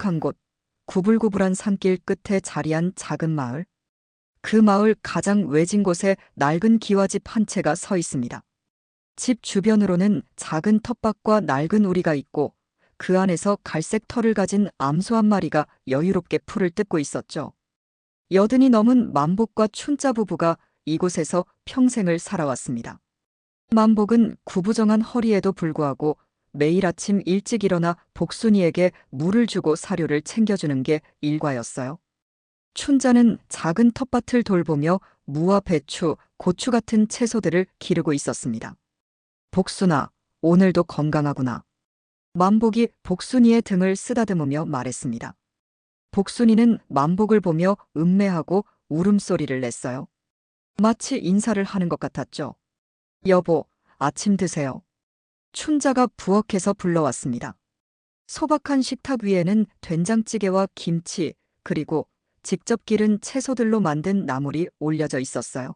한적한 곳, 구불구불한 산길 끝에 자리한 작은 마을. 그 마을 가장 외진 곳에 낡은 기와집 한 채가 서 있습니다. 집 주변으로는 작은 텃밭과 낡은 우리가 있고 그 안에서 갈색 털을 가진 암소 한 마리가 여유롭게 풀을 뜯고 있었죠. 여든이 넘은 만복과 춘자 부부가 이곳에서 평생을 살아왔습니다. 만복은 구부정한 허리에도 불구하고 매일 아침 일찍 일어나 복순이에게 물을 주고 사료를 챙겨주는 게 일과였어요. 춘자는 작은 텃밭을 돌보며 무와 배추, 고추 같은 채소들을 기르고 있었습니다. 복순아, 오늘도 건강하구나. 만복이 복순이의 등을 쓰다듬으며 말했습니다. 복순이는 만복을 보며 음매하고 울음소리를 냈어요. 마치 인사를 하는 것 같았죠. 여보, 아침 드세요. 춘자가 부엌에서 불러왔습니다. 소박한 식탁 위에는 된장찌개와 김치, 그리고 직접 기른 채소들로 만든 나물이 올려져 있었어요.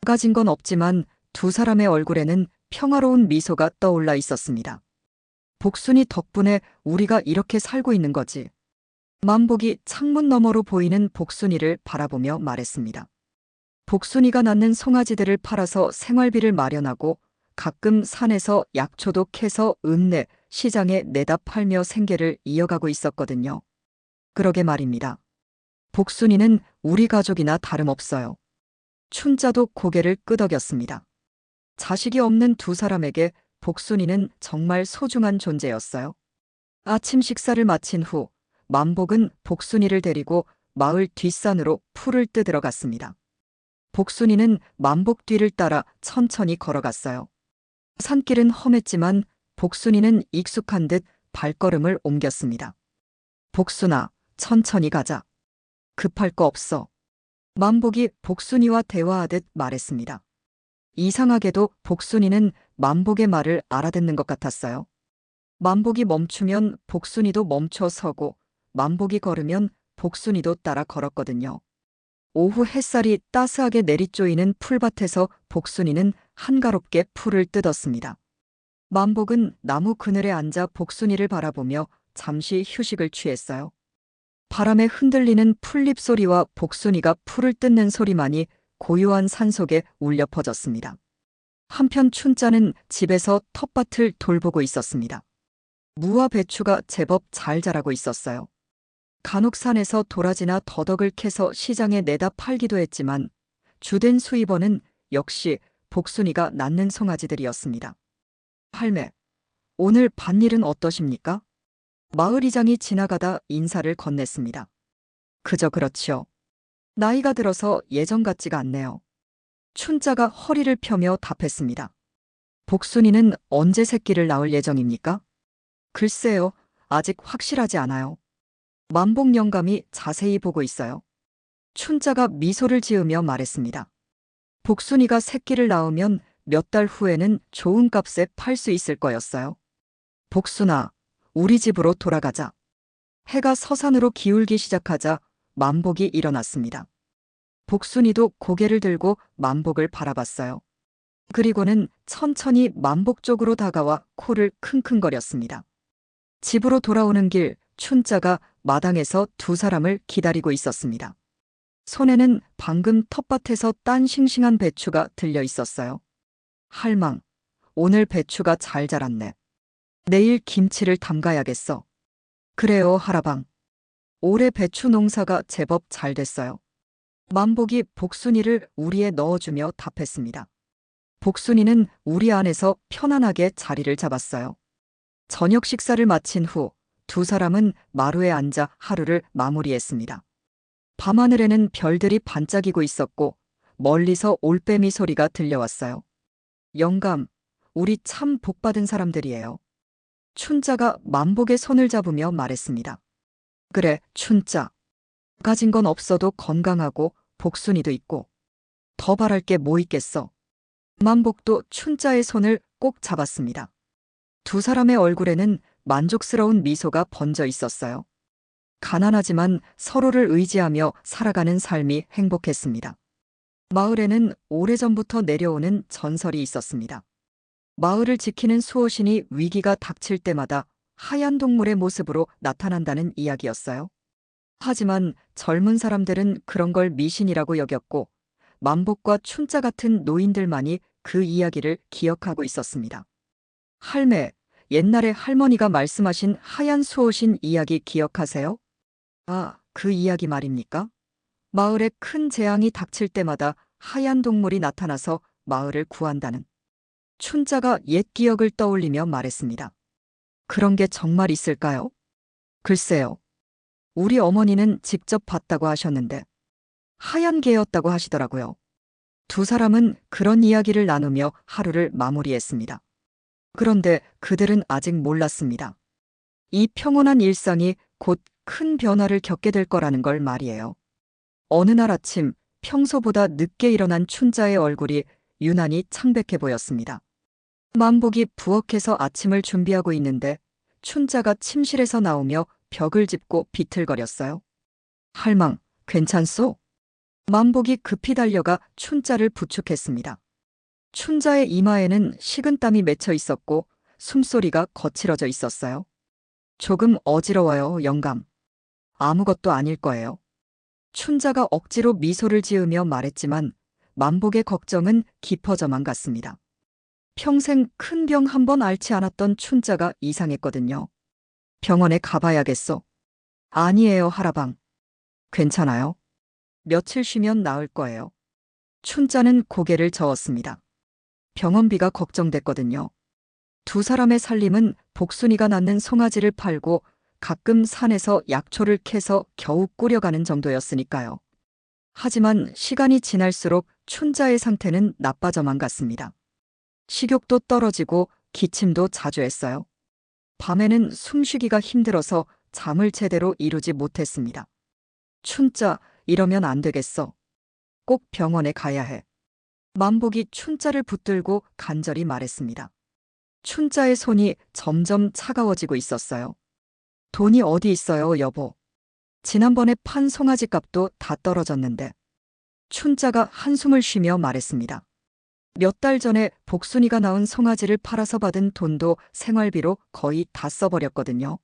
가진 건 없지만 두 사람의 얼굴에는 평화로운 미소가 떠올라 있었습니다. 복순이 덕분에 우리가 이렇게 살고 있는 거지. 만복이 창문 너머로 보이는 복순이를 바라보며 말했습니다. 복순이가 낳는 송아지들을 팔아서 생활비를 마련하고 가끔 산에서 약초도 캐서 읍내, 시장에 내다 팔며 생계를 이어가고 있었거든요. 그러게 말입니다. 복순이는 우리 가족이나 다름없어요. 춘자도 고개를 끄덕였습니다. 자식이 없는 두 사람에게 복순이는 정말 소중한 존재였어요. 아침 식사를 마친 후 만복은 복순이를 데리고 마을 뒷산으로 풀을 뜯으러 갔습니다. 복순이는 만복 뒤를 따라 천천히 걸어갔어요. 산길은 험했지만 복순이는 익숙한 듯 발걸음을 옮겼습니다. 복순아, 천천히 가자. 급할 거 없어. 만복이 복순이와 대화하듯 말했습니다. 이상하게도 복순이는 만복의 말을 알아듣는 것 같았어요. 만복이 멈추면 복순이도 멈춰 서고 만복이 걸으면 복순이도 따라 걸었거든요. 오후 햇살이 따스하게 내리쪼이는 풀밭에서 복순이는 한가롭게 풀을 뜯었습니다. 만복은 나무 그늘에 앉아 복순이를 바라보며 잠시 휴식을 취했어요. 바람에 흔들리는 풀잎 소리와 복순이가 풀을 뜯는 소리만이 고요한 산속에 울려 퍼졌습니다. 한편 춘자는 집에서 텃밭을 돌보고 있었습니다. 무와 배추가 제법 잘 자라고 있었어요. 간혹 산에서 도라지나 더덕을 캐서 시장에 내다 팔기도 했지만 주된 수입원은 역시 복순이가 낳는 송아지들이었습니다. 할매, 오늘 밭일은 어떠십니까? 마을 이장이 지나가다 인사를 건넸습니다. 그저 그렇지요. 나이가 들어서 예전 같지가 않네요. 춘자가 허리를 펴며 답했습니다. 복순이는 언제 새끼를 낳을 예정입니까? 글쎄요, 아직 확실하지 않아요. 만복 영감이 자세히 보고 있어요. 춘자가 미소를 지으며 말했습니다. 복순이가 새끼를 낳으면 몇 달 후에는 좋은 값에 팔 수 있을 거였어요. 복순아, 우리 집으로 돌아가자. 해가 서산으로 기울기 시작하자 만복이 일어났습니다. 복순이도 고개를 들고 만복을 바라봤어요. 그리고는 천천히 만복 쪽으로 다가와 코를 킁킁거렸습니다. 집으로 돌아오는 길 춘자가 마당에서 두 사람을 기다리고 있었습니다. 손에는 방금 텃밭에서 딴 싱싱한 배추가 들려 있었어요. 할망, 오늘 배추가 잘 자랐네. 내일 김치를 담가야겠어. 그래요, 하라방. 올해 배추 농사가 제법 잘 됐어요. 만복이 복순이를 우리에 넣어주며 답했습니다. 복순이는 우리 안에서 편안하게 자리를 잡았어요. 저녁 식사를 마친 후 두 사람은 마루에 앉아 하루를 마무리했습니다. 밤하늘에는 별들이 반짝이고 있었고 멀리서 올빼미 소리가 들려왔어요. 영감, 우리 참 복받은 사람들이에요. 춘자가 만복의 손을 잡으며 말했습니다. 그래, 춘자. 가진 건 없어도 건강하고 복순이도 있고 더 바랄 게 뭐 있겠어. 만복도 춘자의 손을 꼭 잡았습니다. 두 사람의 얼굴에는 만족스러운 미소가 번져 있었어요. 가난하지만 서로를 의지하며 살아가는 삶이 행복했습니다. 마을에는 오래전부터 내려오는 전설이 있었습니다. 마을을 지키는 수호신이 위기가 닥칠 때마다 하얀 동물의 모습으로 나타난다는 이야기였어요. 하지만 젊은 사람들은 그런 걸 미신이라고 여겼고 만복과 춘자 같은 노인들만이 그 이야기를 기억하고 있었습니다. 할매, 옛날에 할머니가 말씀하신 하얀 수호신 이야기 기억하세요? 아, 그 이야기 말입니까? 마을에 큰 재앙이 닥칠 때마다 하얀 동물이 나타나서 마을을 구한다는. 춘자가 옛 기억을 떠올리며 말했습니다. 그런 게 정말 있을까요? 글쎄요. 우리 어머니는 직접 봤다고 하셨는데 하얀 개였다고 하시더라고요. 두 사람은 그런 이야기를 나누며 하루를 마무리했습니다. 그런데 그들은 아직 몰랐습니다. 이 평온한 일상이 곧 큰 변화를 겪게 될 거라는 걸 말이에요. 어느 날 아침 평소보다 늦게 일어난 춘자의 얼굴이 유난히 창백해 보였습니다. 만복이 부엌에서 아침을 준비하고 있는데 춘자가 침실에서 나오며 벽을 짚고 비틀거렸어요. 할망, 괜찮소? 만복이 급히 달려가 춘자를 부축했습니다. 춘자의 이마에는 식은땀이 맺혀 있었고 숨소리가 거칠어져 있었어요. 조금 어지러워요, 영감. 아무것도 아닐 거예요. 춘자가 억지로 미소를 지으며 말했지만 만복의 걱정은 깊어져만 갔습니다. 평생 큰 병 한 번 앓지 않았던 춘자가 이상했거든요. 병원에 가봐야겠어. 아니에요, 하라방. 괜찮아요. 며칠 쉬면 나을 거예요. 춘자는 고개를 저었습니다. 병원비가 걱정됐거든요. 두 사람의 살림은 복순이가 낳는 송아지를 팔고 가끔 산에서 약초를 캐서 겨우 꾸려가는 정도였으니까요. 하지만 시간이 지날수록 춘자의 상태는 나빠져만 갔습니다. 식욕도 떨어지고 기침도 자주 했어요. 밤에는 숨쉬기가 힘들어서 잠을 제대로 이루지 못했습니다. 춘자, 이러면 안 되겠어. 꼭 병원에 가야 해. 만복이 춘자를 붙들고 간절히 말했습니다. 춘자의 손이 점점 차가워지고 있었어요. 돈이 어디 있어요, 여보? 지난번에 판 송아지 값도 다 떨어졌는데. 춘자가 한숨을 쉬며 말했습니다. 몇 달 전에 복순이가 낳은 송아지를 팔아서 받은 돈도 생활비로 거의 다 써버렸거든요.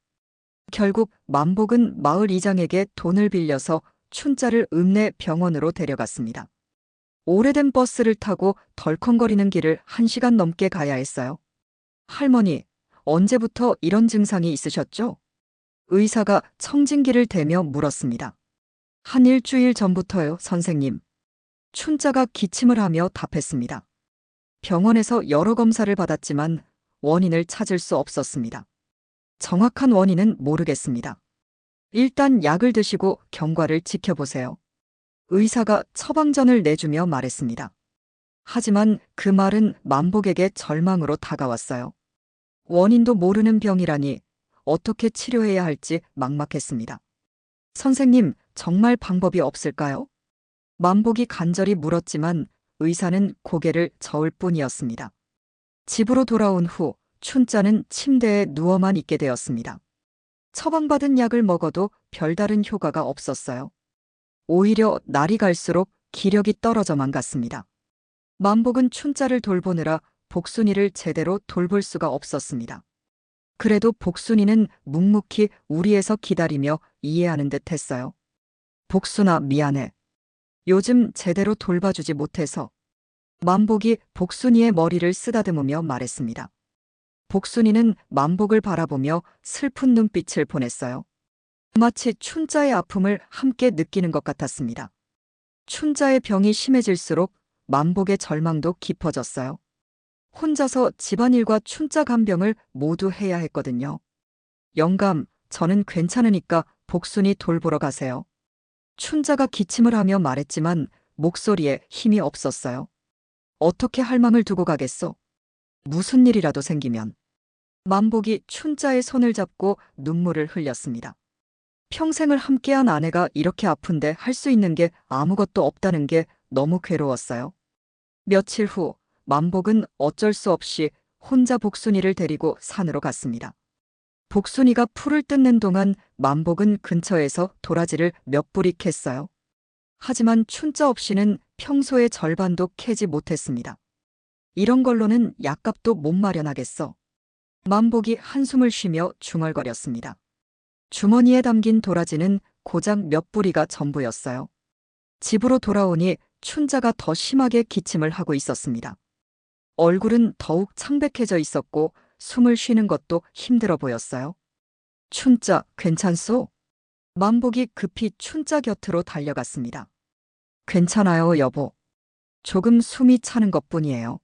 결국 만복은 마을 이장에게 돈을 빌려서 춘자를 읍내 병원으로 데려갔습니다. 오래된 버스를 타고 덜컹거리는 길을 1시간 넘게 가야 했어요. 할머니, 언제부터 이런 증상이 있으셨죠? 의사가 청진기를 대며 물었습니다. 한 일주일 전부터요, 선생님. 춘자가 기침을 하며 답했습니다. 병원에서 여러 검사를 받았지만 원인을 찾을 수 없었습니다. 정확한 원인은 모르겠습니다. 일단 약을 드시고 경과를 지켜보세요. 의사가 처방전을 내주며 말했습니다. 하지만 그 말은 만복에게 절망으로 다가왔어요. 원인도 모르는 병이라니 어떻게 치료해야 할지 막막했습니다. 선생님, 정말 방법이 없을까요? 만복이 간절히 물었지만 의사는 고개를 저을 뿐이었습니다. 집으로 돌아온 후 춘자는 침대에 누워만 있게 되었습니다. 처방받은 약을 먹어도 별다른 효과가 없었어요. 오히려 날이 갈수록 기력이 떨어져만 갔습니다. 만복은 춘자를 돌보느라 복순이를 제대로 돌볼 수가 없었습니다. 그래도 복순이는 묵묵히 우리에서 기다리며 이해하는 듯 했어요. 복순아, 미안해. 요즘 제대로 돌봐주지 못해서. 만복이 복순이의 머리를 쓰다듬으며 말했습니다. 복순이는 만복을 바라보며 슬픈 눈빛을 보냈어요. 마치 춘자의 아픔을 함께 느끼는 것 같았습니다. 춘자의 병이 심해질수록 만복의 절망도 깊어졌어요. 혼자서 집안일과 춘자 간병을 모두 해야 했거든요. 영감, 저는 괜찮으니까 복순이 돌보러 가세요. 춘자가 기침을 하며 말했지만 목소리에 힘이 없었어요. 어떻게 할망을 두고 가겠소? 무슨 일이라도 생기면. 만복이 춘자의 손을 잡고 눈물을 흘렸습니다. 평생을 함께한 아내가 이렇게 아픈데 할 수 있는 게 아무것도 없다는 게 너무 괴로웠어요. 며칠 후 만복은 어쩔 수 없이 혼자 복순이를 데리고 산으로 갔습니다. 복순이가 풀을 뜯는 동안 만복은 근처에서 도라지를 몇 뿌리 캤어요. 하지만 춘자 없이는 평소의 절반도 캐지 못했습니다. 이런 걸로는 약값도 못 마련하겠어. 만복이 한숨을 쉬며 중얼거렸습니다. 주머니에 담긴 도라지는 고작 몇 부리가 전부였어요. 집으로 돌아오니 춘자가 더 심하게 기침을 하고 있었습니다. 얼굴은 더욱 창백해져 있었고 숨을 쉬는 것도 힘들어 보였어요. 춘자, 괜찮소? 만복이 급히 춘자 곁으로 달려갔습니다. 괜찮아요, 여보. 조금 숨이 차는 것뿐이에요.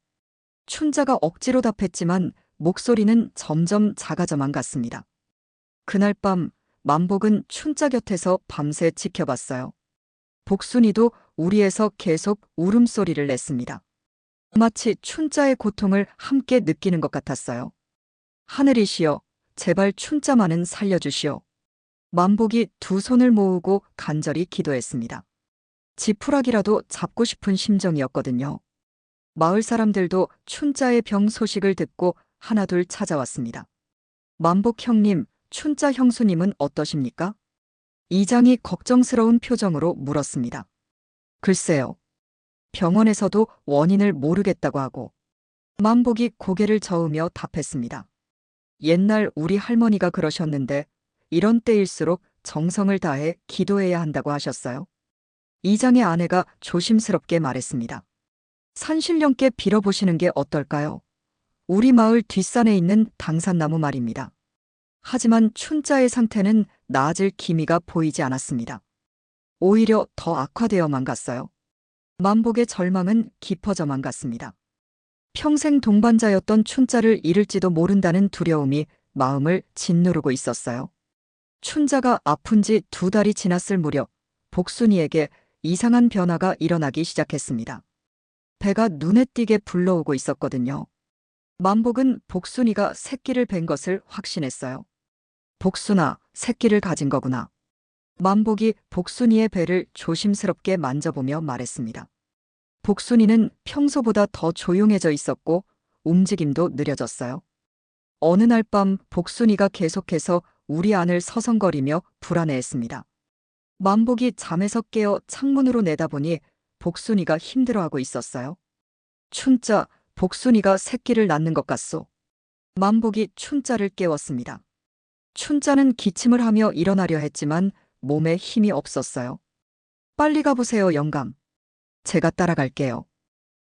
춘자가 억지로 답했지만 목소리는 점점 작아져만 갔습니다. 그날 밤 만복은 춘자 곁에서 밤새 지켜봤어요. 복순이도 우리에서 계속 울음소리를 냈습니다. 마치 춘자의 고통을 함께 느끼는 것 같았어요. 하늘이시여, 제발 춘자만은 살려주시오. 만복이 두 손을 모으고 간절히 기도했습니다. 지푸라기라도 잡고 싶은 심정이었거든요. 마을 사람들도 춘자의 병 소식을 듣고 하나둘 찾아왔습니다. 만복 형님, 춘자 형수님은 어떠십니까? 이장이 걱정스러운 표정으로 물었습니다. 글쎄요. 병원에서도 원인을 모르겠다고 하고. 만복이 고개를 저으며 답했습니다. 옛날 우리 할머니가 그러셨는데 이런 때일수록 정성을 다해 기도해야 한다고 하셨어요. 이장의 아내가 조심스럽게 말했습니다. 산신령께 빌어보시는 게 어떨까요? 우리 마을 뒷산에 있는 당산나무 말입니다. 하지만 춘자의 상태는 나아질 기미가 보이지 않았습니다. 오히려 더 악화되어만 갔어요. 만복의 절망은 깊어져만 갔습니다. 평생 동반자였던 춘자를 잃을지도 모른다는 두려움이 마음을 짓누르고 있었어요. 춘자가 아픈 지 2달이 지났을 무렵 복순이에게 이상한 변화가 일어나기 시작했습니다. 배가 눈에 띄게 불러오고 있었거든요. 만복은 복순이가 새끼를 뵌 것을 확신했어요. 복순아, 새끼를 가진 거구나. 만복이 복순이의 배를 조심스럽게 만져보며 말했습니다. 복순이는 평소보다 더 조용해져 있었고 움직임도 느려졌어요. 어느 날 밤 복순이가 계속해서 우리 안을 서성거리며 불안해했습니다. 만복이 잠에서 깨어 창문으로 내다보니 복순이가 힘들어하고 있었어요. 춘자, 복순이가 새끼를 낳는 것 같소. 만복이 춘자를 깨웠습니다. 춘자는 기침을 하며 일어나려 했지만 몸에 힘이 없었어요. 빨리 가보세요, 영감. 제가 따라갈게요.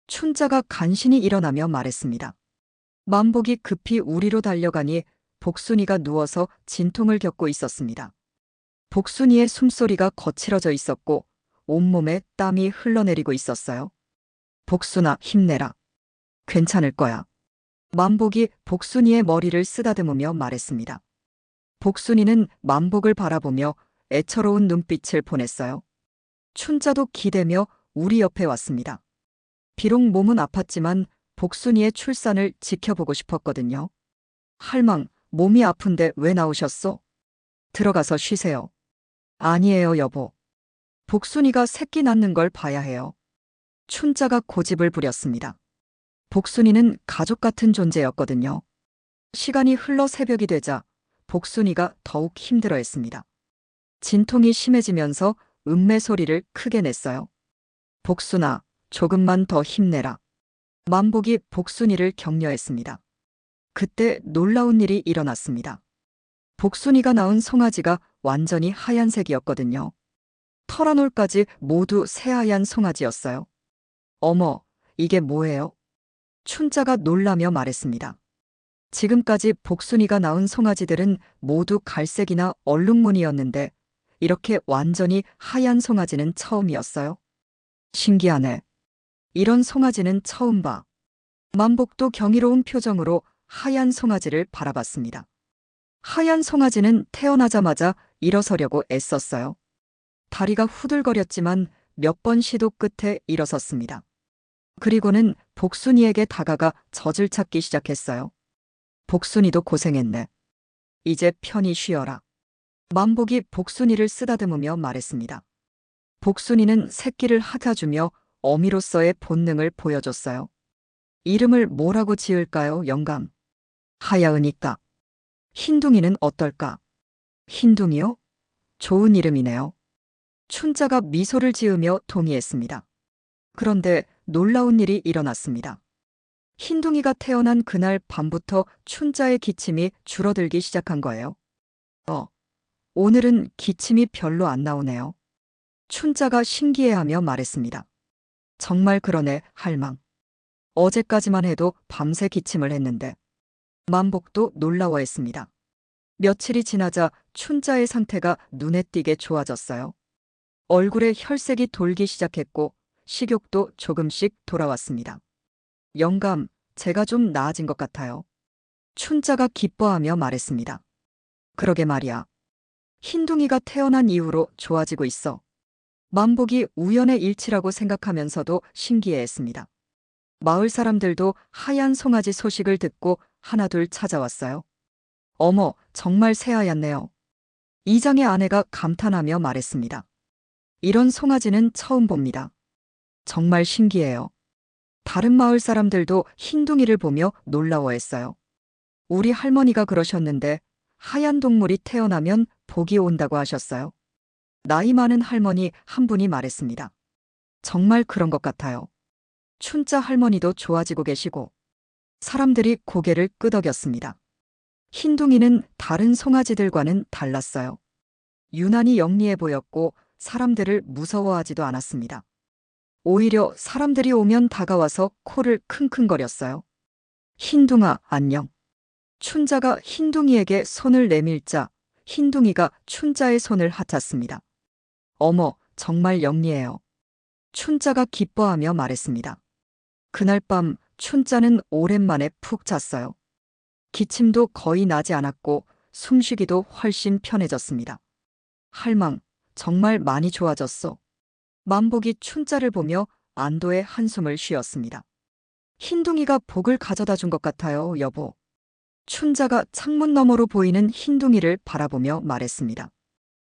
춘자가 간신히 일어나며 말했습니다. 만복이 급히 우리로 달려가니 복순이가 누워서 진통을 겪고 있었습니다. 복순이의 숨소리가 거칠어져 있었고 온몸에 땀이 흘러내리고 있었어요. 복순아, 힘내라. 괜찮을 거야. 만복이 복순이의 머리를 쓰다듬으며 말했습니다. 복순이는 만복을 바라보며 애처로운 눈빛을 보냈어요. 춘자도 기대며 우리 옆에 왔습니다. 비록 몸은 아팠지만 복순이의 출산을 지켜보고 싶었거든요. 할망, 몸이 아픈데 왜 나오셨소? 들어가서 쉬세요. 아니에요, 여보. 복순이가 새끼 낳는 걸 봐야 해요. 춘자가 고집을 부렸습니다. 복순이는 가족 같은 존재였거든요. 시간이 흘러 새벽이 되자 복순이가 더욱 힘들어했습니다. 진통이 심해지면서 음매 소리를 크게 냈어요. 복순아, 조금만 더 힘내라. 만복이 복순이를 격려했습니다. 그때 놀라운 일이 일어났습니다. 복순이가 낳은 송아지가 완전히 하얀색이었거든요. 털어놀까지 모두 새하얀 송아지였어요. 어머, 이게 뭐예요? 춘자가 놀라며 말했습니다. 지금까지 복순이가 낳은 송아지들은 모두 갈색이나 얼룩무늬였는데 이렇게 완전히 하얀 송아지는 처음이었어요. 신기하네. 이런 송아지는 처음 봐. 만복도 경이로운 표정으로 하얀 송아지를 바라봤습니다. 하얀 송아지는 태어나자마자 일어서려고 애썼어요. 다리가 후들거렸지만 몇 번 시도 끝에 일어섰습니다. 그리고는 복순이에게 다가가 젖을 찾기 시작했어요. 복순이도 고생했네. 이제 편히 쉬어라. 만복이 복순이를 쓰다듬으며 말했습니다. 복순이는 새끼를 핥아주며 어미로서의 본능을 보여줬어요. 이름을 뭐라고 지을까요, 영감? 하야으니까. 흰둥이는 어떨까? 흰둥이요? 좋은 이름이네요. 춘자가 미소를 지으며 동의했습니다. 그런데 놀라운 일이 일어났습니다. 흰둥이가 태어난 그날 밤부터 춘자의 기침이 줄어들기 시작한 거예요. 오늘은 기침이 별로 안 나오네요. 춘자가 신기해하며 말했습니다. 정말 그러네, 할망. 어제까지만 해도 밤새 기침을 했는데. 만복도 놀라워했습니다. 며칠이 지나자 춘자의 상태가 눈에 띄게 좋아졌어요. 얼굴에 혈색이 돌기 시작했고 식욕도 조금씩 돌아왔습니다. 영감, 제가 좀 나아진 것 같아요. 춘자가 기뻐하며 말했습니다. 그러게 말이야. 흰둥이가 태어난 이후로 좋아지고 있어. 만복이 우연의 일치라고 생각하면서도 신기해했습니다. 마을 사람들도 하얀 송아지 소식을 듣고 하나둘 찾아왔어요. 어머, 정말 새하얗네요. 이장의 아내가 감탄하며 말했습니다. 이런 송아지는 처음 봅니다. 정말 신기해요. 다른 마을 사람들도 흰둥이를 보며 놀라워했어요. 우리 할머니가 그러셨는데 하얀 동물이 태어나면 복이 온다고 하셨어요. 나이 많은 할머니 한 분이 말했습니다. 정말 그런 것 같아요. 춘자 할머니도 좋아지고 계시고 사람들이 고개를 끄덕였습니다. 흰둥이는 다른 송아지들과는 달랐어요. 유난히 영리해 보였고 사람들을 무서워하지도 않았습니다. 오히려 사람들이 오면 다가와서 코를 킁킁거렸어요. 흰둥아, 안녕. 춘자가 흰둥이에게 손을 내밀자 흰둥이가 춘자의 손을 핫았습니다. 어머, 정말 영리해요. 춘자가 기뻐하며 말했습니다. 그날 밤 춘자는 오랜만에 푹 잤어요. 기침도 거의 나지 않았고 숨쉬기도 훨씬 편해졌습니다. 할망, 정말 많이 좋아졌어. 만복이 춘자를 보며 안도의 한숨을 쉬었습니다. 흰둥이가 복을 가져다 준 것 같아요, 여보. 춘자가 창문 너머로 보이는 흰둥이를 바라보며 말했습니다.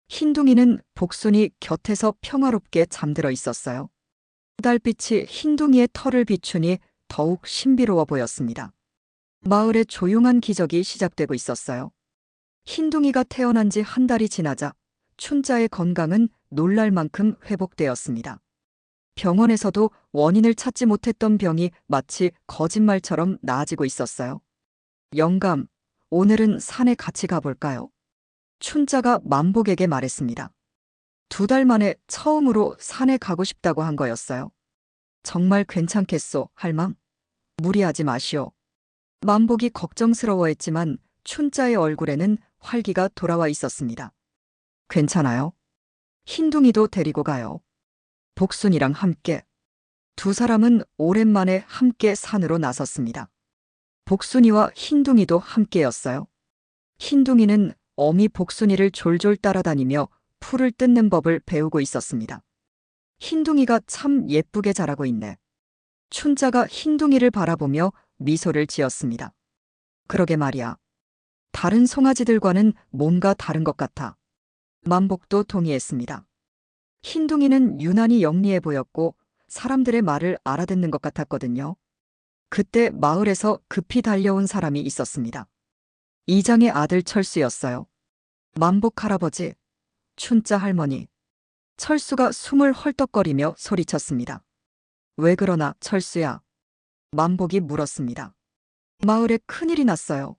흰둥이는 복순이 곁에서 평화롭게 잠들어 있었어요. 달빛이 흰둥이의 털을 비추니 더욱 신비로워 보였습니다. 마을에 조용한 기적이 시작되고 있었어요. 흰둥이가 태어난 지 한 달이 지나자 춘자의 건강은 놀랄 만큼 회복되었습니다. 병원에서도 원인을 찾지 못했던 병이 마치 거짓말처럼 나아지고 있었어요. 영감, 오늘은 산에 같이 가볼까요? 춘자가 만복에게 말했습니다. 2달 만에 처음으로 산에 가고 싶다고 한 거였어요. 정말 괜찮겠소, 할망? 무리하지 마시오. 만복이 걱정스러워했지만 춘자의 얼굴에는 활기가 돌아와 있었습니다. 괜찮아요. 흰둥이도 데리고 가요. 복순이랑 함께. 2사람은 오랜만에 함께 산으로 나섰습니다. 복순이와 흰둥이도 함께였어요. 흰둥이는 어미 복순이를 졸졸 따라다니며 풀을 뜯는 법을 배우고 있었습니다. 흰둥이가 참 예쁘게 자라고 있네. 춘자가 흰둥이를 바라보며 미소를 지었습니다. 그러게 말이야. 다른 송아지들과는 뭔가 다른 것 같아. 만복도 동의했습니다. 흰둥이는 유난히 영리해 보였고 사람들의 말을 알아듣는 것 같았거든요. 그때 마을에서 급히 달려온 사람이 있었습니다. 이장의 아들 철수였어요. 만복 할아버지, 춘자 할머니. 철수가 숨을 헐떡거리며 소리쳤습니다. 왜 그러나, 철수야? 만복이 물었습니다. 마을에 큰일이 났어요.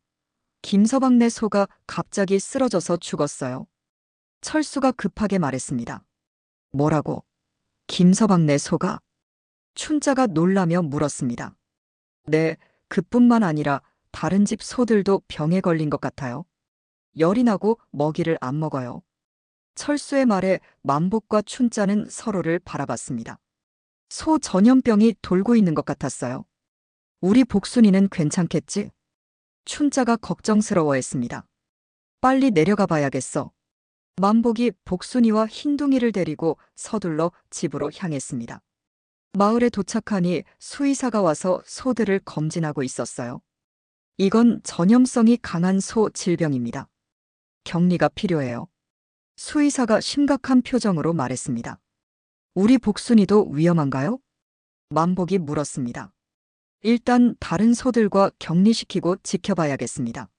김서방네 소가 갑자기 쓰러져서 죽었어요. 철수가 급하게 말했습니다. 뭐라고? 김서방네 소가? 춘자가 놀라며 물었습니다. 네, 그뿐만 아니라 다른 집 소들도 병에 걸린 것 같아요. 열이 나고 먹이를 안 먹어요. 철수의 말에 만복과 춘자는 서로를 바라봤습니다. 소 전염병이 돌고 있는 것 같았어요. 우리 복순이는 괜찮겠지? 춘자가 걱정스러워했습니다. 빨리 내려가 봐야겠어. 만복이 복순이와 흰둥이를 데리고 서둘러 집으로 향했습니다. 마을에 도착하니 수의사가 와서 소들을 검진하고 있었어요. 이건 전염성이 강한 소 질병입니다. 격리가 필요해요. 수의사가 심각한 표정으로 말했습니다. 우리 복순이도 위험한가요? 만복이 물었습니다. 일단 다른 소들과 격리시키고 지켜봐야겠습니다.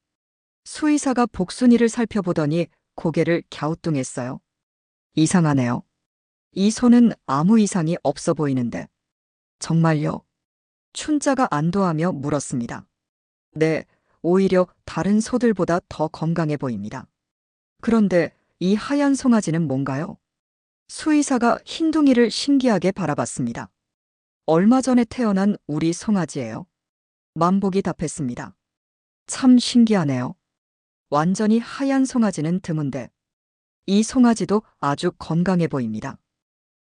수의사가 복순이를 살펴보더니 고개를 갸우뚱했어요. 이상하네요. 이 소는 아무 이상이 없어 보이는데. 정말요? 춘자가 안도하며 물었습니다. 네, 오히려 다른 소들보다 더 건강해 보입니다. 그런데 이 하얀 송아지는 뭔가요? 수의사가 흰둥이를 신기하게 바라봤습니다. 얼마 전에 태어난 우리 송아지예요. 만복이 답했습니다. 참 신기하네요. 완전히 하얀 송아지는 드문데 이 송아지도 아주 건강해 보입니다.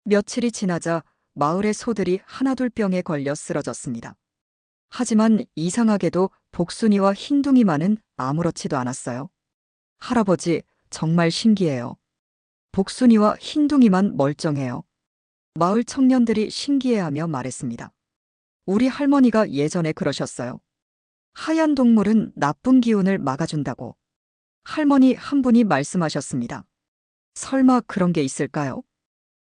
며칠이 지나자 마을의 소들이 하나둘 병에 걸려 쓰러졌습니다. 하지만 이상하게도 복순이와 흰둥이만은 아무렇지도 않았어요. 할아버지, 정말 신기해요. 복순이와 흰둥이만 멀쩡해요. 마을 청년들이 신기해하며 말했습니다. 우리 할머니가 예전에 그러셨어요. 하얀 동물은 나쁜 기운을 막아준다고. 할머니 한 분이 말씀하셨습니다. 설마 그런 게 있을까요?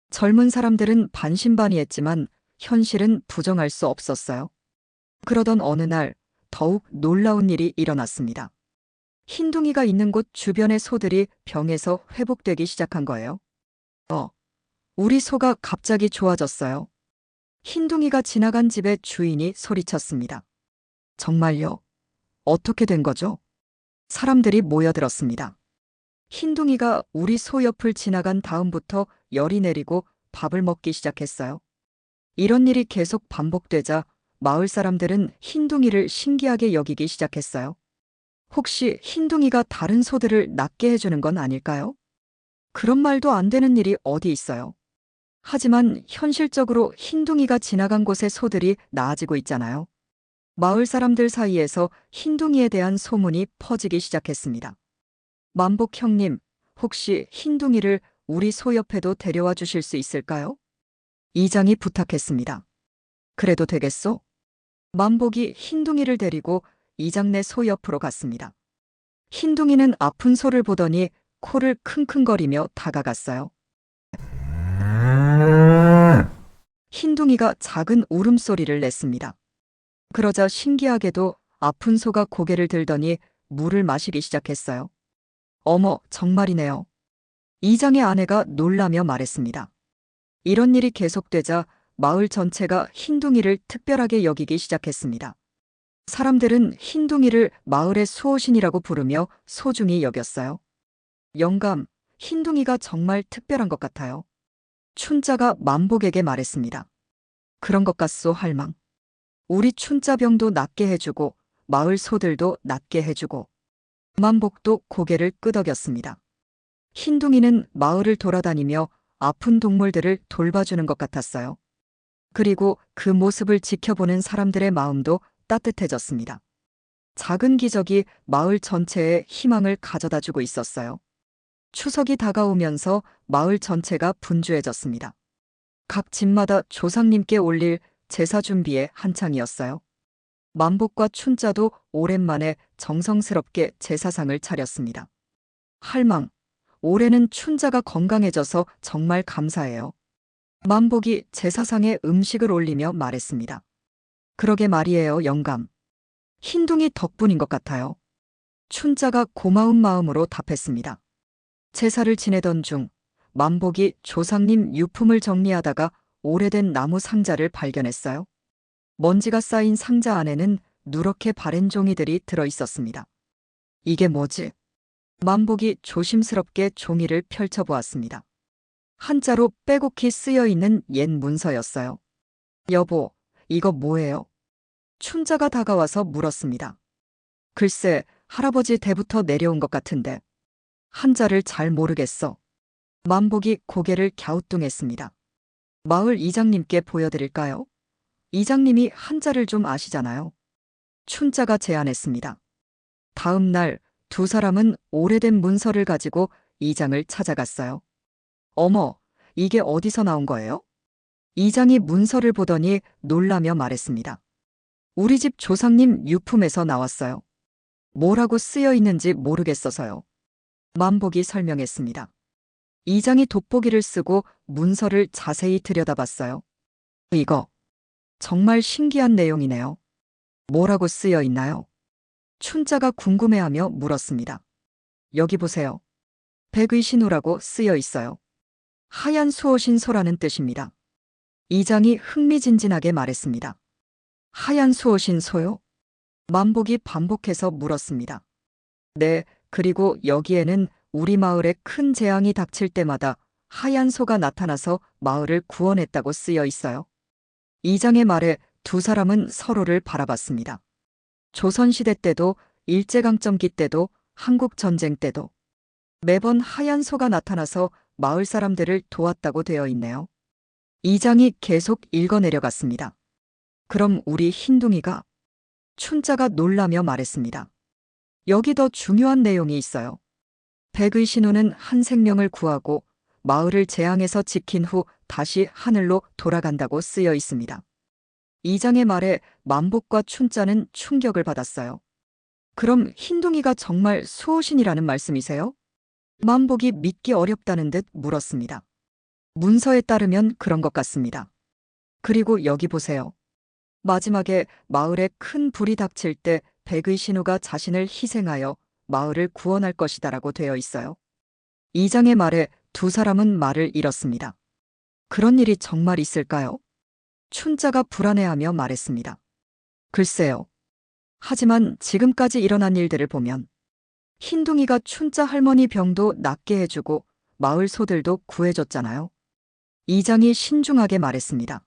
젊은 사람들은 반신반의했지만 현실은 부정할 수 없었어요. 그러던 어느 날 더욱 놀라운 일이 일어났습니다. 흰둥이가 있는 곳 주변의 소들이 병에서 회복되기 시작한 거예요. 우리 소가 갑자기 좋아졌어요. 흰둥이가 지나간 집의 주인이 소리쳤습니다. 정말요? 어떻게 된 거죠? 사람들이 모여들었습니다. 흰둥이가 우리 소 옆을 지나간 다음부터 열이 내리고 밥을 먹기 시작했어요. 이런 일이 계속 반복되자 마을 사람들은 흰둥이를 신기하게 여기기 시작했어요. 혹시 흰둥이가 다른 소들을 낫게 해주는 건 아닐까요? 그런 말도 안 되는 일이 어디 있어요. 하지만 현실적으로 흰둥이가 지나간 곳의 소들이 나아지고 있잖아요. 마을 사람들 사이에서 흰둥이에 대한 소문이 퍼지기 시작했습니다. 만복 형님, 혹시 흰둥이를 우리 소 옆에도 데려와 주실 수 있을까요? 이장이 부탁했습니다. 그래도 되겠소? 만복이 흰둥이를 데리고 이장네 소 옆으로 갔습니다. 흰둥이는 아픈 소를 보더니 코를 킁킁거리며 다가갔어요. 흰둥이가 작은 울음소리를 냈습니다. 그러자 신기하게도 아픈 소가 고개를 들더니 물을 마시기 시작했어요. 어머, 정말이네요. 이장의 아내가 놀라며 말했습니다. 이런 일이 계속되자 마을 전체가 흰둥이를 특별하게 여기기 시작했습니다. 사람들은 흰둥이를 마을의 수호신이라고 부르며 소중히 여겼어요. 영감, 흰둥이가 정말 특별한 것 같아요. 춘자가 만복에게 말했습니다. 그런 것 같소, 할망. 우리 춘자병도 낫게 해주고 마을 소들도 낫게 해주고. 만복도 고개를 끄덕였습니다. 흰둥이는 마을을 돌아다니며 아픈 동물들을 돌봐주는 것 같았어요. 그리고 그 모습을 지켜보는 사람들의 마음도 따뜻해졌습니다. 작은 기적이 마을 전체에 희망을 가져다 주고 있었어요. 추석이 다가오면서 마을 전체가 분주해졌습니다. 각 집마다 조상님께 올릴 제사 준비에 한창이었어요. 만복과 춘자도 오랜만에 정성스럽게 제사상을 차렸습니다. 할망, 올해는 춘자가 건강해져서 정말 감사해요. 만복이 제사상에 음식을 올리며 말했습니다. 그러게 말이에요, 영감. 흰둥이 덕분인 것 같아요. 춘자가 고마운 마음으로 답했습니다. 제사를 지내던 중 만복이 조상님 유품을 정리하다가 오래된 나무 상자를 발견했어요. 먼지가 쌓인 상자 안에는 누렇게 바랜 종이들이 들어 있었습니다. 이게 뭐지? 만복이 조심스럽게 종이를 펼쳐보았습니다. 한자로 빼곡히 쓰여 있는 옛 문서였어요. 여보, 이거 뭐예요? 춘자가 다가와서 물었습니다. 글쎄, 할아버지 때부터 내려온 것 같은데. 한자를 잘 모르겠어. 만복이 고개를 갸우뚱했습니다. 마을 이장님께 보여드릴까요? 이장님이 한자를 좀 아시잖아요. 춘자가 제안했습니다. 다음 날 두 사람은 오래된 문서를 가지고 이장을 찾아갔어요. 어머, 이게 어디서 나온 거예요? 이장이 문서를 보더니 놀라며 말했습니다. 우리 집 조상님 유품에서 나왔어요. 뭐라고 쓰여 있는지 모르겠어서요. 만복이 설명했습니다. 이장이 돋보기를 쓰고 문서를 자세히 들여다봤어요. 이거 정말 신기한 내용이네요. 뭐라고 쓰여 있나요? 춘자가 궁금해하며 물었습니다. 여기 보세요. 백의신우라고 쓰여 있어요. 하얀 수호신 소라는 뜻입니다. 이장이 흥미진진하게 말했습니다. 하얀 수옷인 소요? 만복이 반복해서 물었습니다. 네, 그리고 여기에는 우리 마을에 큰 재앙이 닥칠 때마다 하얀 소가 나타나서 마을을 구원했다고 쓰여 있어요. 이장의 말에 두 사람은 서로를 바라봤습니다. 조선시대 때도, 일제강점기 때도, 한국전쟁 때도 매번 하얀 소가 나타나서 마을 사람들을 도왔다고 되어 있네요. 이장이 계속 읽어내려갔습니다. 그럼 우리 흰둥이가? 춘자가 놀라며 말했습니다. 여기 더 중요한 내용이 있어요. 백의 신우는 한 생명을 구하고 마을을 재앙에서 지킨 후 다시 하늘로 돌아간다고 쓰여 있습니다. 이장의 말에 만복과 춘자는 충격을 받았어요. 그럼 흰둥이가 정말 수호신이라는 말씀이세요? 만복이 믿기 어렵다는 듯 물었습니다. 문서에 따르면 그런 것 같습니다. 그리고 여기 보세요. 마지막에 마을에 큰 불이 닥칠 때 백의 신우가 자신을 희생하여 마을을 구원할 것이다라고 되어 있어요. 이장의 말에 두 사람은 말을 잃었습니다. 그런 일이 정말 있을까요? 춘자가 불안해하며 말했습니다. 글쎄요. 하지만 지금까지 일어난 일들을 보면 흰둥이가 춘자 할머니 병도 낫게 해주고 마을 소들도 구해줬잖아요. 이장이 신중하게 말했습니다.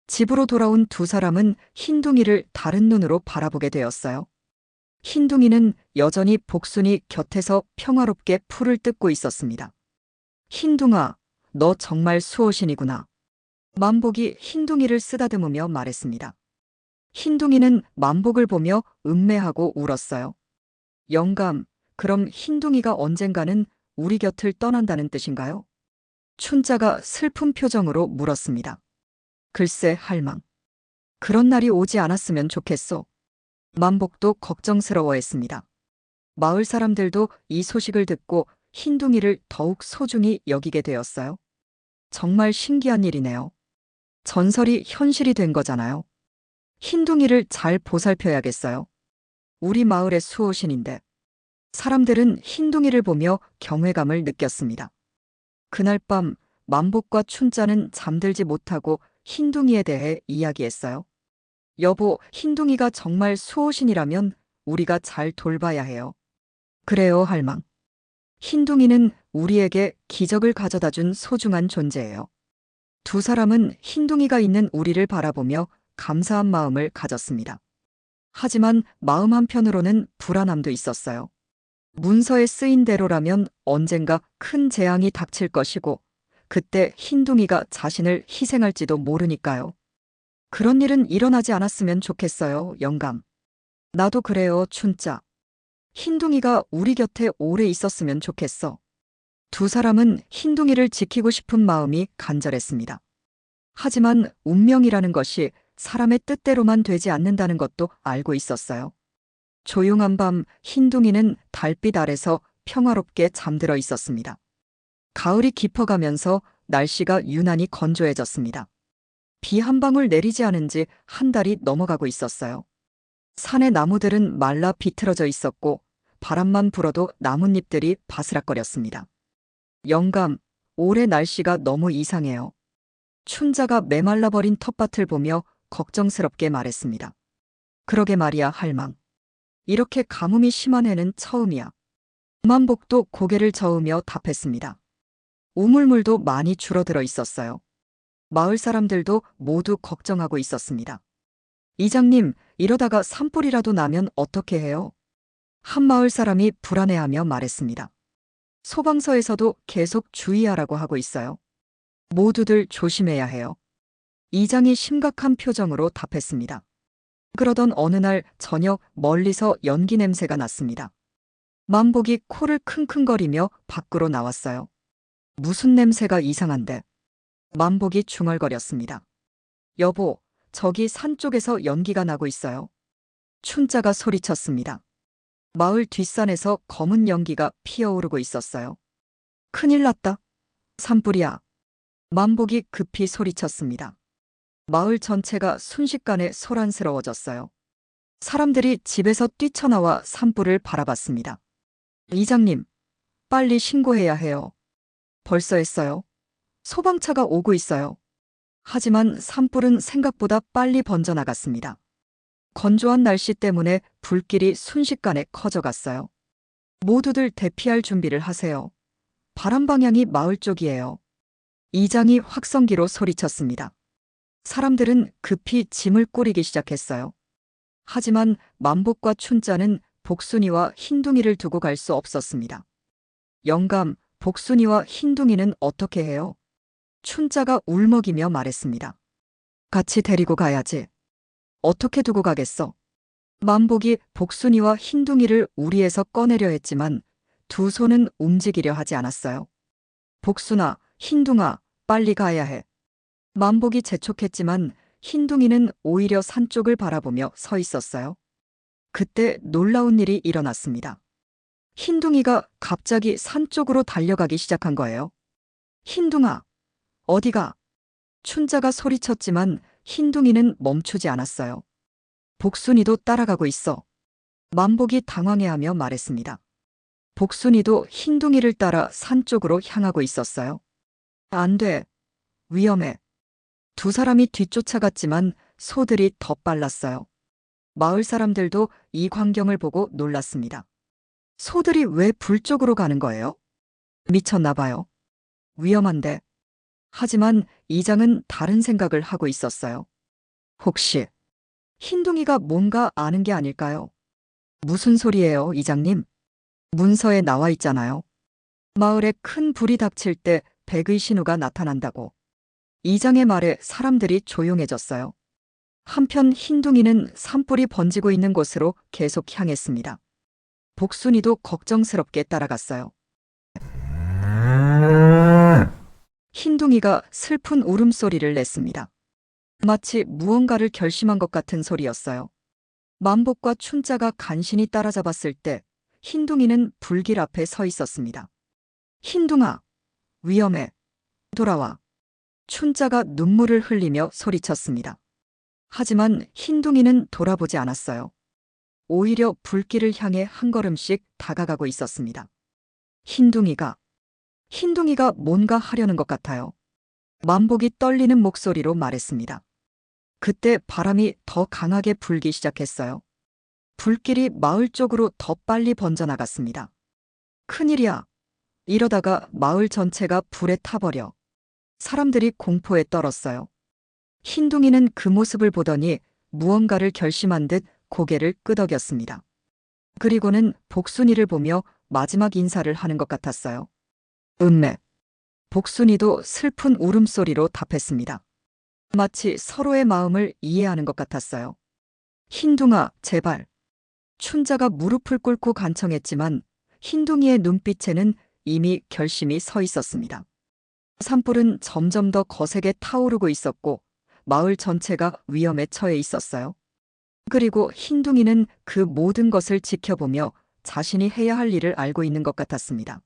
집으로 돌아온 두 사람은 흰둥이를 다른 눈으로 바라보게 되었어요. 흰둥이는 여전히 복순이 곁에서 평화롭게 풀을 뜯고 있었습니다. 흰둥아, 너 정말 수호신이구나. 만복이 흰둥이를 쓰다듬으며 말했습니다. 흰둥이는 만복을 보며 음매하고 울었어요. 영감, 그럼 흰둥이가 언젠가는 우리 곁을 떠난다는 뜻인가요? 춘자가 슬픈 표정으로 물었습니다. 글쎄, 할망. 그런 날이 오지 않았으면 좋겠소. 만복도 걱정스러워했습니다. 마을 사람들도 이 소식을 듣고 흰둥이를 더욱 소중히 여기게 되었어요. 정말 신기한 일이네요. 전설이 현실이 된 거잖아요. 흰둥이를 잘 보살펴야겠어요. 우리 마을의 수호신인데. 사람들은 흰둥이를 보며 경외감을 느꼈습니다. 그날 밤 만복과 춘자는 잠들지 못하고 흰둥이에 대해 이야기했어요. 여보, 흰둥이가 정말 수호신이라면 우리가 잘 돌봐야 해요. 그래요, 할망. 흰둥이는 우리에게 기적을 가져다 준 소중한 존재예요. 두 사람은 흰둥이가 있는 우리를 바라보며 감사한 마음을 가졌습니다. 하지만 마음 한편으로는 불안함도 있었어요. 문서에 쓰인 대로라면 언젠가 큰 재앙이 닥칠 것이고 그때 흰둥이가 자신을 희생할지도 모르니까요. 그런 일은 일어나지 않았으면 좋겠어요, 영감. 나도 그래요, 춘자. 흰둥이가 우리 곁에 오래 있었으면 좋겠어. 두 사람은 흰둥이를 지키고 싶은 마음이 간절했습니다. 하지만 운명이라는 것이 사람의 뜻대로만 되지 않는다는 것도 알고 있었어요. 조용한 밤 흰둥이는 달빛 아래서 평화롭게 잠들어 있었습니다. 가을이 깊어가면서 날씨가 유난히 건조해졌습니다. 비 한 방울 내리지 않은 지 한 달이 넘어가고 있었어요. 산의 나무들은 말라 비틀어져 있었고 바람만 불어도 나뭇잎들이 바스락거렸습니다. 영감, 올해 날씨가 너무 이상해요. 춘자가 메말라버린 텃밭을 보며 걱정스럽게 말했습니다. 그러게 말이야, 할망. 이렇게 가뭄이 심한 해는 처음이야. 만복도 고개를 저으며 답했습니다. 우물물도 많이 줄어들어 있었어요. 마을 사람들도 모두 걱정하고 있었습니다. 이장님, 이러다가 산불이라도 나면 어떻게 해요? 한 마을 사람이 불안해하며 말했습니다. 소방서에서도 계속 주의하라고 하고 있어요. 모두들 조심해야 해요. 이장이 심각한 표정으로 답했습니다. 그러던 어느 날 저녁 멀리서 연기 냄새가 났습니다. 만복이 코를 킁킁거리며 밖으로 나왔어요. 무슨 냄새가 이상한데? 만복이 중얼거렸습니다. 여보, 저기 산 쪽에서 연기가 나고 있어요. 춘자가 소리쳤습니다. 마을 뒷산에서 검은 연기가 피어오르고 있었어요. 큰일 났다. 산불이야. 만복이 급히 소리쳤습니다. 마을 전체가 순식간에 소란스러워졌어요. 사람들이 집에서 뛰쳐나와 산불을 바라봤습니다. 이장님, 빨리 신고해야 해요. 벌써 했어요. 소방차가 오고 있어요. 하지만 산불은 생각보다 빨리 번져나갔습니다. 건조한 날씨 때문에 불길이 순식간에 커져갔어요. 모두들 대피할 준비를 하세요. 바람 방향이 마을 쪽이에요. 이장이 확성기로 소리쳤습니다. 사람들은 급히 짐을 꾸리기 시작했어요. 하지만 만복과 춘자는 복순이와 흰둥이를 두고 갈 수 없었습니다. 영감, 복순이와 흰둥이는 어떻게 해요? 춘자가 울먹이며 말했습니다. 같이 데리고 가야지. 어떻게 두고 가겠어? 만복이 복순이와 흰둥이를 우리에서 꺼내려 했지만 두 손은 움직이려 하지 않았어요. 복순아, 흰둥아, 빨리 가야 해. 만복이 재촉했지만 흰둥이는 오히려 산 쪽을 바라보며 서 있었어요. 그때 놀라운 일이 일어났습니다. 흰둥이가 갑자기 산 쪽으로 달려가기 시작한 거예요. 흰둥아, 어디가? 춘자가 소리쳤지만 흰둥이는 멈추지 않았어요. 복순이도 따라가고 있어. 만복이 당황해하며 말했습니다. 복순이도 흰둥이를 따라 산 쪽으로 향하고 있었어요. 안 돼. 위험해. 두 사람이 뒤쫓아갔지만 소들이 더 빨랐어요. 마을 사람들도 이 광경을 보고 놀랐습니다. 소들이 왜 불 쪽으로 가는 거예요? 미쳤나 봐요. 위험한데. 하지만 이장은 다른 생각을 하고 있었어요. 혹시 흰둥이가 뭔가 아는 게 아닐까요? 무슨 소리예요, 이장님? 문서에 나와 있잖아요. 마을에 큰 불이 닥칠 때 백의 신우가 나타난다고. 이장의 말에 사람들이 조용해졌어요. 한편 흰둥이는 산불이 번지고 있는 곳으로 계속 향했습니다. 복순이도 걱정스럽게 따라갔어요. 흰둥이가 슬픈 울음소리를 냈습니다. 마치 무언가를 결심한 것 같은 소리였어요. 만복과 춘자가 간신히 따라잡았을 때 흰둥이는 불길 앞에 서 있었습니다. 흰둥아, 위험해. 돌아와. 춘자가 눈물을 흘리며 소리쳤습니다. 하지만 흰둥이는 돌아보지 않았어요. 오히려 불길을 향해 한 걸음씩 다가가고 있었습니다. 흰둥이가 뭔가 하려는 것 같아요. 만복이 떨리는 목소리로 말했습니다. 그때 바람이 더 강하게 불기 시작했어요. 불길이 마을 쪽으로 더 빨리 번져나갔습니다. 큰일이야. 이러다가 마을 전체가 불에 타버려. 사람들이 공포에 떨었어요. 흰둥이는 그 모습을 보더니 무언가를 결심한 듯 고개를 끄덕였습니다. 그리고는 복순이를 보며 마지막 인사를 하는 것 같았어요. 음메. 복순이도 슬픈 울음소리로 답했습니다. 마치 서로의 마음을 이해하는 것 같았어요. 흰둥아, 제발. 춘자가 무릎을 꿇고 간청했지만 흰둥이의 눈빛에는 이미 결심이 서 있었습니다. 산불은 점점 더 거세게 타오르고 있었고 마을 전체가 위험에 처해 있었어요. 그리고 흰둥이는 그 모든 것을 지켜보며 자신이 해야 할 일을 알고 있는 것 같았습니다.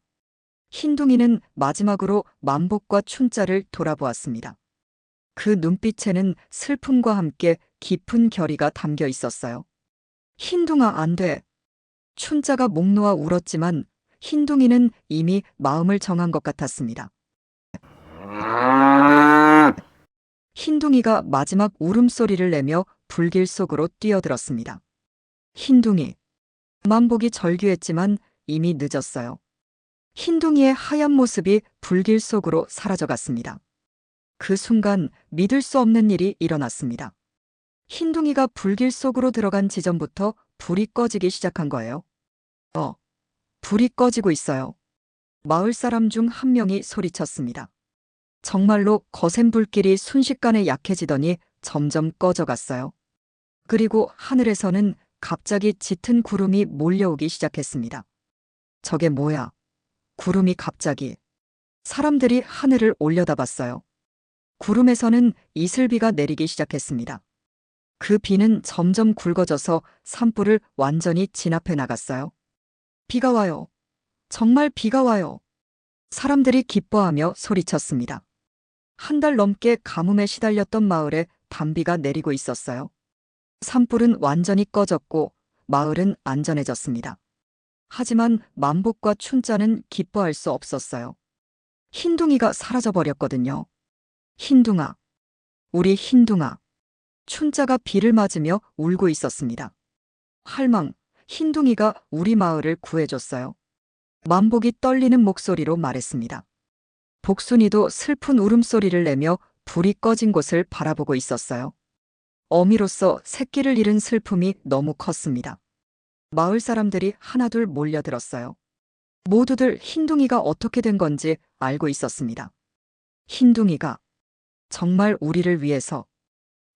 흰둥이는 마지막으로 만복과 춘자를 돌아보았습니다. 그 눈빛에는 슬픔과 함께 깊은 결의가 담겨 있었어요. 흰둥아, 안 돼. 춘자가 목 놓아 울었지만 흰둥이는 이미 마음을 정한 것 같았습니다. 흰둥이가 마지막 울음소리를 내며 불길 속으로 뛰어들었습니다. 흰둥이. 만복이 절규했지만 이미 늦었어요. 흰둥이의 하얀 모습이 불길 속으로 사라져갔습니다. 그 순간 믿을 수 없는 일이 일어났습니다. 흰둥이가 불길 속으로 들어간 지점부터 불이 꺼지기 시작한 거예요. 불이 꺼지고 있어요. 마을 사람 중 한 명이 소리쳤습니다. 정말로 거센 불길이 순식간에 약해지더니 점점 꺼져갔어요. 그리고 하늘에서는 갑자기 짙은 구름이 몰려오기 시작했습니다. 저게 뭐야? 구름이 갑자기. 사람들이 하늘을 올려다봤어요. 구름에서는 이슬비가 내리기 시작했습니다. 그 비는 점점 굵어져서 산불을 완전히 진압해 나갔어요. 비가 와요. 정말 비가 와요. 사람들이 기뻐하며 소리쳤습니다. 한 달 넘게 가뭄에 시달렸던 마을에 단비가 내리고 있었어요. 산불은 완전히 꺼졌고 마을은 안전해졌습니다. 하지만 만복과 춘자는 기뻐할 수 없었어요. 흰둥이가 사라져버렸거든요. 흰둥아. 우리 흰둥아. 춘자가 비를 맞으며 울고 있었습니다. 할망, 흰둥이가 우리 마을을 구해줬어요. 만복이 떨리는 목소리로 말했습니다. 복순이도 슬픈 울음소리를 내며 불이 꺼진 곳을 바라보고 있었어요. 어미로서 새끼를 잃은 슬픔이 너무 컸습니다. 마을 사람들이 하나둘 몰려들었어요. 모두들 흰둥이가 어떻게 된 건지 알고 있었습니다. 흰둥이가 정말 우리를 위해서.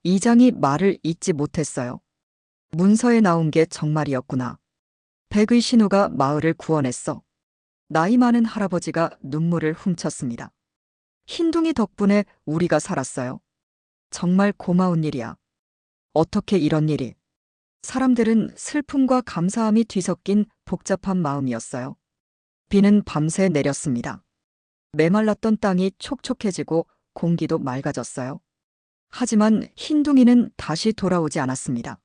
이장이 말을 잇지 못했어요. 문서에 나온 게 정말이었구나. 백의 신우가 마을을 구원했어. 나이 많은 할아버지가 눈물을 훔쳤습니다. 흰둥이 덕분에 우리가 살았어요. 정말 고마운 일이야. 어떻게 이런 일이. 사람들은 슬픔과 감사함이 뒤섞인 복잡한 마음이었어요. 비는 밤새 내렸습니다. 메말랐던 땅이 촉촉해지고 공기도 맑아졌어요. 하지만 흰둥이는 다시 돌아오지 않았습니다.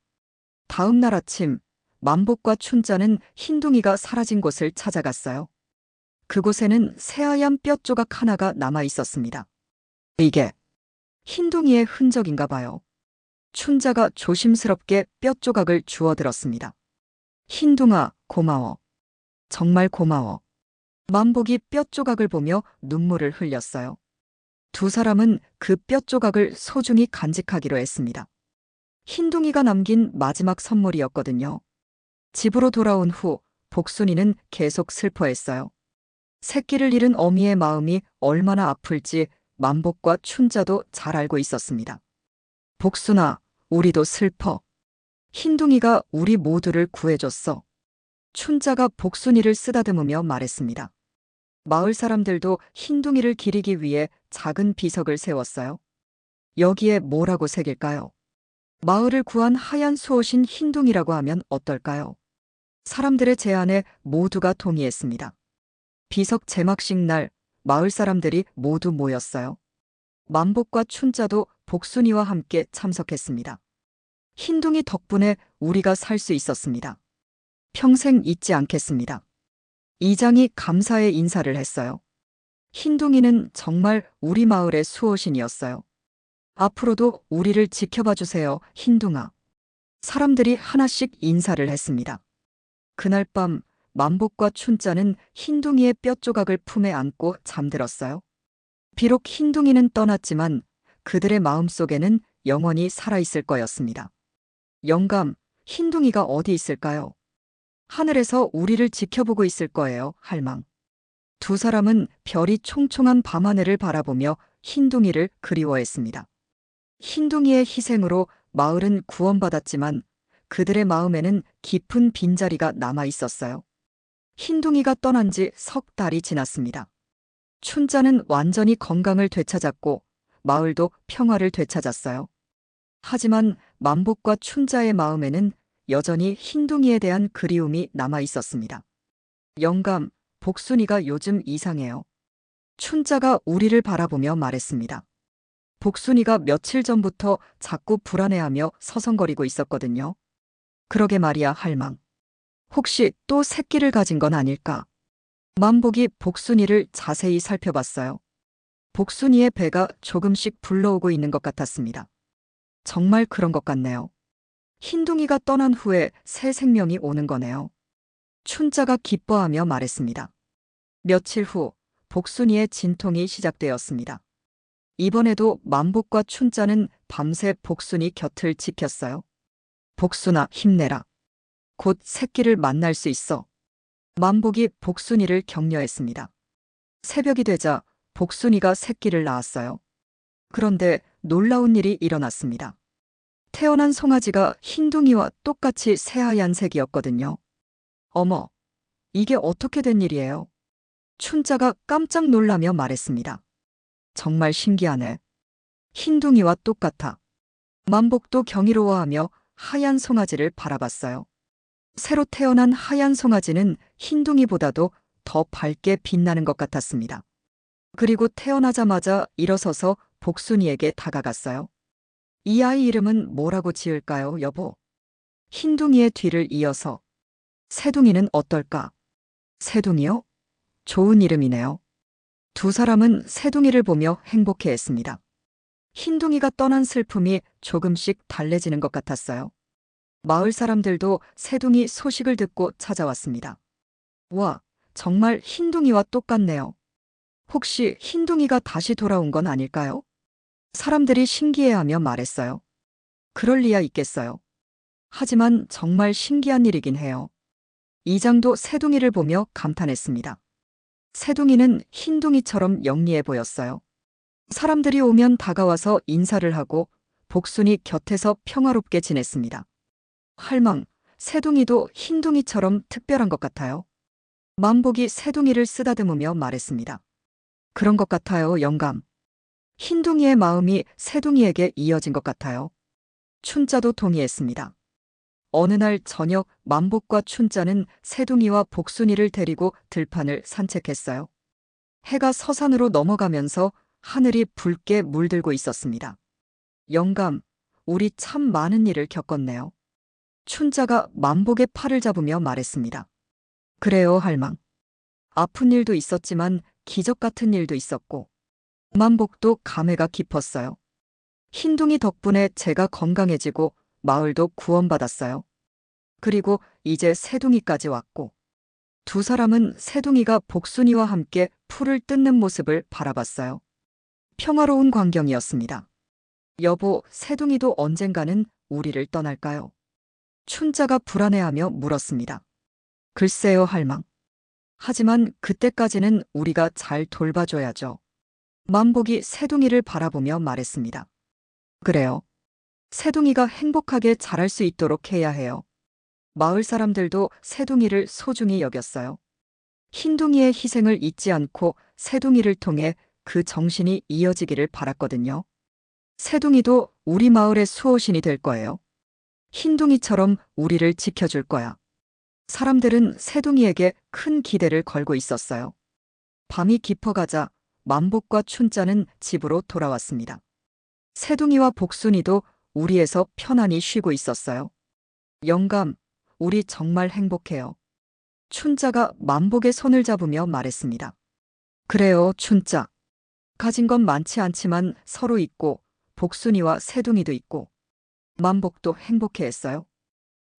다음 날 아침, 만복과 춘자는 흰둥이가 사라진 곳을 찾아갔어요. 그곳에는 새하얀 뼈 조각 하나가 남아 있었습니다. 이게 흰둥이의 흔적인가 봐요. 춘자가 조심스럽게 뼈 조각을 주워들었습니다. 흰둥아, 고마워. 정말 고마워. 만복이 뼈 조각을 보며 눈물을 흘렸어요. 두 사람은 그 뼈 조각을 소중히 간직하기로 했습니다. 흰둥이가 남긴 마지막 선물이었거든요. 집으로 돌아온 후 복순이는 계속 슬퍼했어요. 새끼를 잃은 어미의 마음이 얼마나 아플지 만복과 춘자도 잘 알고 있었습니다. 복순아, 우리도 슬퍼. 흰둥이가 우리 모두를 구해줬어. 춘자가 복순이를 쓰다듬으며 말했습니다. 마을 사람들도 흰둥이를 기리기 위해 작은 비석을 세웠어요. 여기에 뭐라고 새길까요? 마을을 구한 하얀 수호신 흰둥이라고 하면 어떨까요? 사람들의 제안에 모두가 동의했습니다. 비석 제막식 날 마을 사람들이 모두 모였어요. 만복과 춘자도 복순이와 함께 참석했습니다. 흰둥이 덕분에 우리가 살 수 있었습니다. 평생 잊지 않겠습니다. 이장이 감사의 인사를 했어요. 흰둥이는 정말 우리 마을의 수호신이었어요. 앞으로도 우리를 지켜봐 주세요, 흰둥아. 사람들이 하나씩 인사를 했습니다. 그날 밤 만복과 춘자는 흰둥이의 뼈 조각을 품에 안고 잠들었어요. 비록 흰둥이는 떠났지만 그들의 마음속에는 영원히 살아있을 거였습니다. 영감, 흰둥이가 어디 있을까요? 하늘에서 우리를 지켜보고 있을 거예요, 할망. 두 사람은 별이 총총한 밤하늘을 바라보며 흰둥이를 그리워했습니다. 흰둥이의 희생으로 마을은 구원받았지만 그들의 마음에는 깊은 빈자리가 남아 있었어요. 흰둥이가 떠난 지 석 달이 지났습니다. 춘자는 완전히 건강을 되찾았고 마을도 평화를 되찾았어요. 하지만 만복과 춘자의 마음에는 여전히 흰둥이에 대한 그리움이 남아 있었습니다. 영감, 복순이가 요즘 이상해요. 춘자가 우리를 바라보며 말했습니다. 복순이가 며칠 전부터 자꾸 불안해하며 서성거리고 있었거든요. 그러게 말이야, 할망. 혹시 또 새끼를 가진 건 아닐까? 만복이 복순이를 자세히 살펴봤어요. 복순이의 배가 조금씩 불러오고 있는 것 같았습니다. 정말 그런 것 같네요. 흰둥이가 떠난 후에 새 생명이 오는 거네요. 춘자가 기뻐하며 말했습니다. 며칠 후 복순이의 진통이 시작되었습니다. 이번에도 만복과 춘자는 밤새 복순이 곁을 지켰어요. 복순아, 힘내라. 곧 새끼를 만날 수 있어. 만복이 복순이를 격려했습니다. 새벽이 되자 복순이가 새끼를 낳았어요. 그런데 놀라운 일이 일어났습니다. 태어난 송아지가 흰둥이와 똑같이 새하얀색이었거든요. 어머, 이게 어떻게 된 일이에요? 춘자가 깜짝 놀라며 말했습니다. 정말 신기하네. 흰둥이와 똑같아. 만복도 경이로워하며 하얀 송아지를 바라봤어요. 새로 태어난 하얀 송아지는 흰둥이보다도 더 밝게 빛나는 것 같았습니다. 그리고 태어나자마자 일어서서 복순이에게 다가갔어요. 이 아이 이름은 뭐라고 지을까요, 여보? 흰둥이의 뒤를 이어서. 새둥이는 어떨까? 새둥이요? 좋은 이름이네요. 두 사람은 새둥이를 보며 행복해했습니다. 흰둥이가 떠난 슬픔이 조금씩 달래지는 것 같았어요. 마을 사람들도 새둥이 소식을 듣고 찾아왔습니다. 와, 정말 흰둥이와 똑같네요. 혹시 흰둥이가 다시 돌아온 건 아닐까요? 사람들이 신기해하며 말했어요. 그럴 리야 있겠어요. 하지만 정말 신기한 일이긴 해요. 이장도 새둥이를 보며 감탄했습니다. 새둥이는 흰둥이처럼 영리해 보였어요. 사람들이 오면 다가와서 인사를 하고 복순이 곁에서 평화롭게 지냈습니다. 할망, 새둥이도 흰둥이처럼 특별한 것 같아요. 만복이 새둥이를 쓰다듬으며 말했습니다. 그런 것 같아요, 영감. 흰둥이의 마음이 새둥이에게 이어진 것 같아요. 춘자도 동의했습니다. 어느 날 저녁 만복과 춘자는 새둥이와 복순이를 데리고 들판을 산책했어요. 해가 서산으로 넘어가면서 하늘이 붉게 물들고 있었습니다. 영감, 우리 참 많은 일을 겪었네요. 춘자가 만복의 팔을 잡으며 말했습니다. 그래요, 할망. 아픈 일도 있었지만 기적 같은 일도 있었고, 만복도 감회가 깊었어요. 흰둥이 덕분에 제가 건강해지고 마을도 구원받았어요. 그리고 이제 새둥이까지 왔고, 두 사람은 새둥이가 복순이와 함께 풀을 뜯는 모습을 바라봤어요. 평화로운 광경이었습니다. 여보, 새둥이도 언젠가는 우리를 떠날까요? 춘자가 불안해하며 물었습니다. 글쎄요, 할망. 하지만 그때까지는 우리가 잘 돌봐줘야죠. 만복이 새둥이를 바라보며 말했습니다. 그래요. 새둥이가 행복하게 자랄 수 있도록 해야 해요. 마을 사람들도 새둥이를 소중히 여겼어요. 흰둥이의 희생을 잊지 않고 새둥이를 통해 그 정신이 이어지기를 바랐거든요. 새둥이도 우리 마을의 수호신이 될 거예요. 흰둥이처럼 우리를 지켜줄 거야. 사람들은 새둥이에게 큰 기대를 걸고 있었어요. 밤이 깊어가자 만복과 춘자는 집으로 돌아왔습니다. 새둥이와 복순이도 우리에서 편안히 쉬고 있었어요. 영감, 우리 정말 행복해요. 춘자가 만복의 손을 잡으며 말했습니다. 그래요, 춘자. 가진 건 많지 않지만 서로 있고 복순이와 새둥이도 있고 만복도 행복해했어요.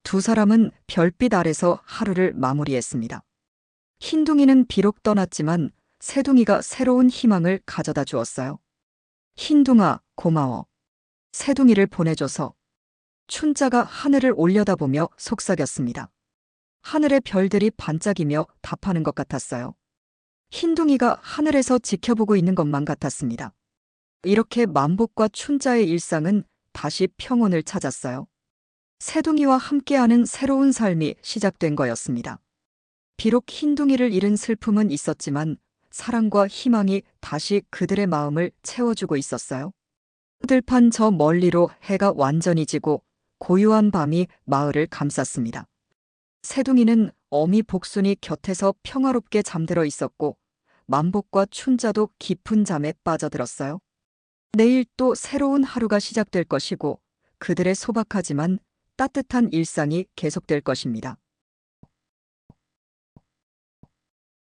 두 사람은 별빛 아래서 하루를 마무리했습니다. 흰둥이는 비록 떠났지만 새둥이가 새로운 희망을 가져다 주었어요. 흰둥아, 고마워. 새둥이를 보내줘서. 춘자가 하늘을 올려다보며 속삭였습니다. 하늘의 별들이 반짝이며 답하는 것 같았어요. 흰둥이가 하늘에서 지켜보고 있는 것만 같았습니다. 이렇게 만복과 춘자의 일상은 다시 평온을 찾았어요. 새둥이와 함께하는 새로운 삶이 시작된 거였습니다. 비록 흰둥이를 잃은 슬픔은 있었지만 사랑과 희망이 다시 그들의 마음을 채워주고 있었어요. 들판 저 멀리로 해가 완전히 지고 고요한 밤이 마을을 감쌌습니다. 새둥이는 어미 복순이 곁에서 평화롭게 잠들어 있었고 만복과 춘자도 깊은 잠에 빠져들었어요. 내일 또 새로운 하루가 시작될 것이고 그들의 소박하지만 따뜻한 일상이 계속될 것입니다.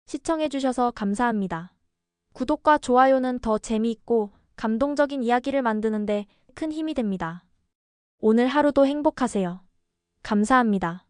시청해주셔서 감사합니다. 구독과 좋아요는 더 재미있고 감동적인 이야기를 만드는데 큰 힘이 됩니다. 오늘 하루도 행복하세요. 감사합니다.